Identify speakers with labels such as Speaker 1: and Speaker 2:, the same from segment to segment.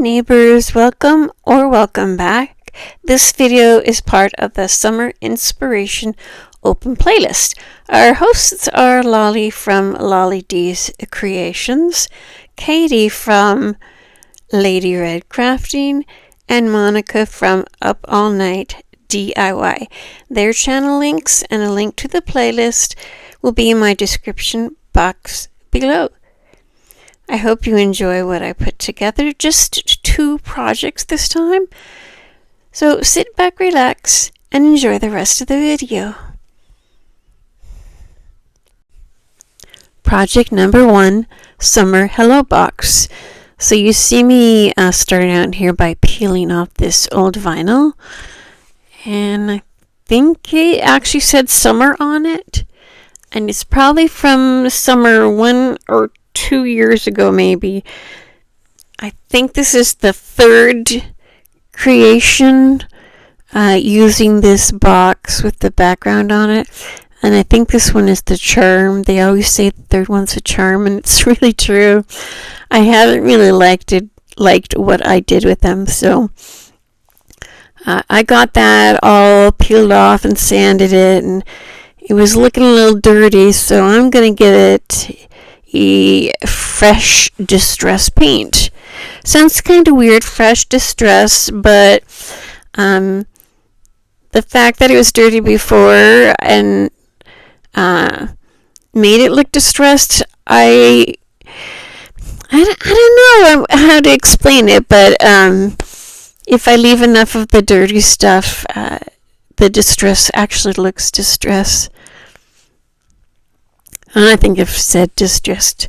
Speaker 1: neighbors, welcome or welcome back. This video is part of the Summer Inspiration Open Playlist. Our hosts are Loli from Loli D's Creations, Katie from Lady Red Crafting, and Monica from Up All Night DIY. Their channel links and a link to the playlist will be in my description box below. I hope you enjoy what I put together. Just 2 projects this time. So sit back, relax, and enjoy the rest of the video. Project number 1, Summer Hello Box. So you see me starting out here by peeling off this old vinyl. And I think it actually said summer on it. And it's probably from summer 1 or 2 years ago, maybe. I think this is the 3rd creation using this box with the background on it. And I think this one is the charm. They always say the 3rd one's a charm, and it's really true. I haven't really liked what I did with them, so I got that all peeled off and sanded it, and it was looking a little dirty, so I'm going to give it a fresh distress paint. Sounds kind of weird, fresh distress, but the fact that it was dirty before and made it look distressed, I don't know how to explain it, but if I leave enough of the dirty stuff, the distress actually looks distressed. And I think I've said distressed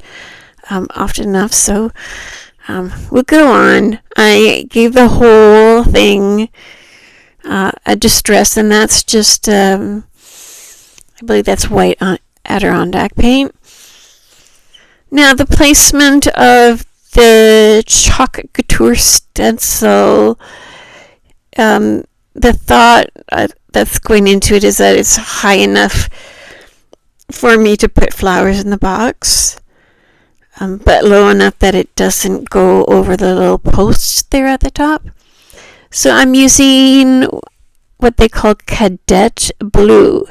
Speaker 1: often enough, so we'll go on. I gave the whole thing a distress, and that's just, I believe that's white Adirondack paint. Now, the placement of the chocolate couture stencil, the thought that's going into it is that it's high enough for me to put flowers in the box, but low enough that it doesn't go over the little posts there at the top. So I'm using what they call cadet blue.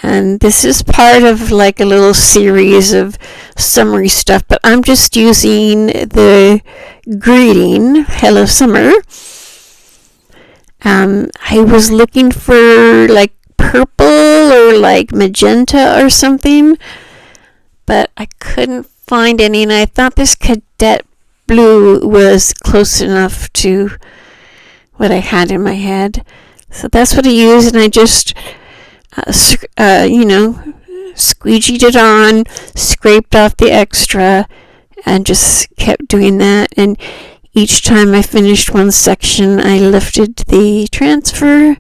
Speaker 1: And this is part of like a little series of summery stuff, but I'm just using the greeting, Hello Summer. I was looking for like purple or like magenta or something, but I couldn't find any, and I thought this cadet blue was close enough to what I had in my head. So that's what I used, and I just squeegeed it on, scraped off the extra, and just kept doing that. And each time I finished one section, I lifted the transfer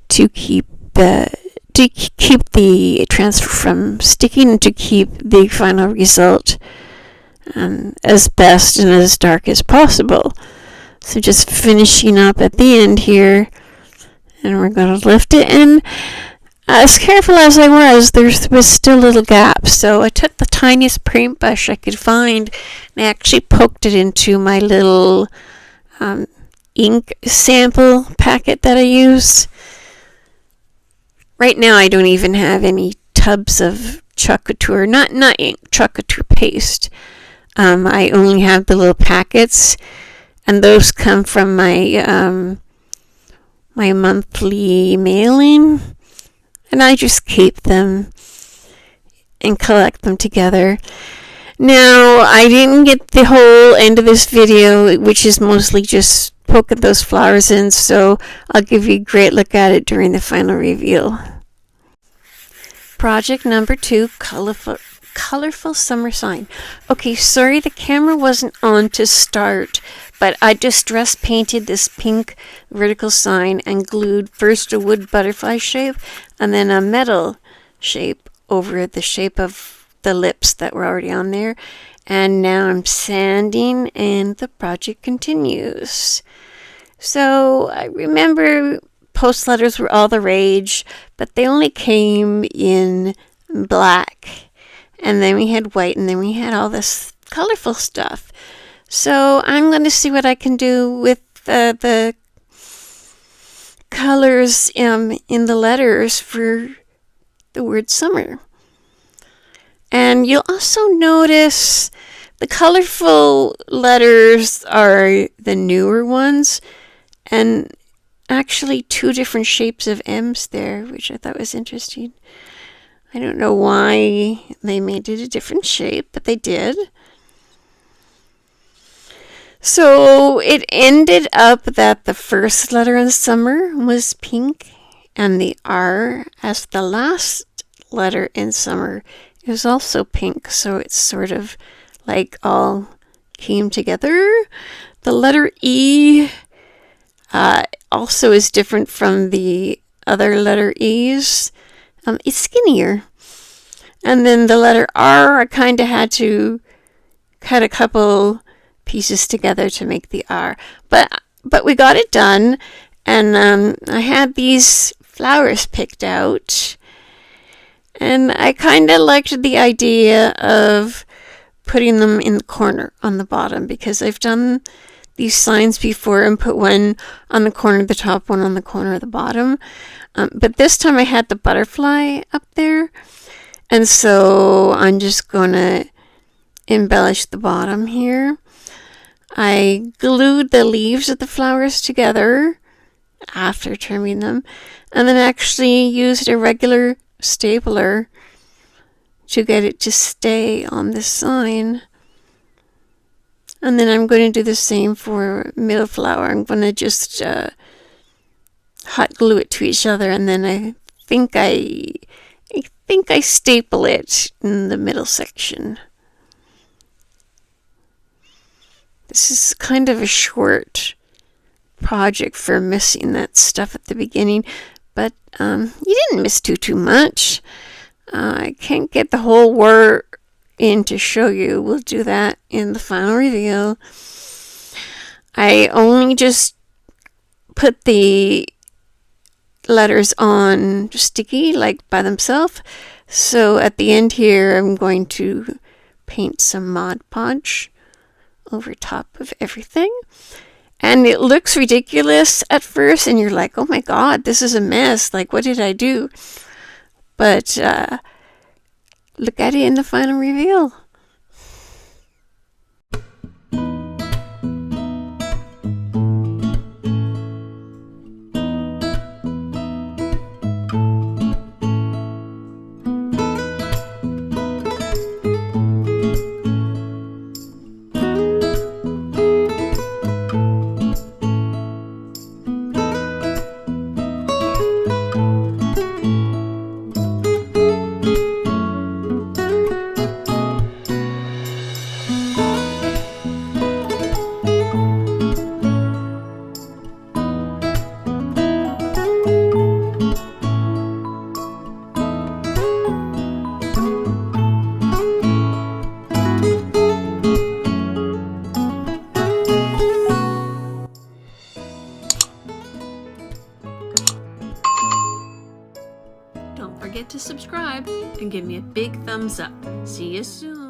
Speaker 1: to keep the transfer from sticking, and to keep the final result as best and as dark as possible. So just finishing up at the end here, and we're going to lift it. And as careful as I was, there was still little gaps. So I took the tiniest paintbrush I could find, and I actually poked it into my little ink sample packet that I use. Right now I don't even have any tubs of chocolate couture, not ink, chocolate couture paste. I only have the little packets, and those come from my my monthly mailing, and I just keep them and collect them together. Now, I didn't get the whole end of this video, which is mostly just poking those flowers in, so I'll give you a great look at it during the final reveal. Project number 2, colorful summer sign. Okay, sorry the camera wasn't on to start, but I distress painted this pink vertical sign and glued first a wood butterfly shape and then a metal shape over the shape of the lips that were already on there. And now I'm sanding, and the project continues. So I remember post letters were all the rage, but they only came in black. and then we had white, and then we had all this colorful stuff. So I'm going to see what I can do with the colors in the letters for the word summer. And you'll also notice the colorful letters are the newer ones, and actually 2 different shapes of M's there, which I thought was interesting. I don't know why they made it a different shape, but they did. So it ended up that the first letter in summer was pink, and the R as the last letter in summer is also pink. So it's sort of like all came together. The letter E also is different from the other letter E's. It's skinnier. And then the letter R, I kind of had to cut a couple pieces together to make the R. But we got it done, and I had these flowers picked out. And I kind of liked the idea of putting them in the corner on the bottom, because I've done these signs before and put one on the corner of the top, one on the corner of the bottom. But this time I had the butterfly up there. And so I'm just going to embellish the bottom here. I glued the leaves of the flowers together after trimming them, and then actually used a regular stapler to get it to stay on this sign. And then I'm going to do the same for middle flower. I'm going to just hot glue it to each other, and then I think I staple it in the middle section. This is kind of a short project for missing that stuff at the beginning, but you didn't miss too much. I can't get the whole work in to show you. We'll do that in the final reveal. I only just put the letters on sticky, like by themselves. So at the end here, I'm going to paint some Mod Podge over top of everything. And it looks ridiculous at first, and you're like, oh my god, this is a mess. Like, what did I do? But look at it in the final reveal. Don't forget to subscribe and give me a big thumbs up. See you soon.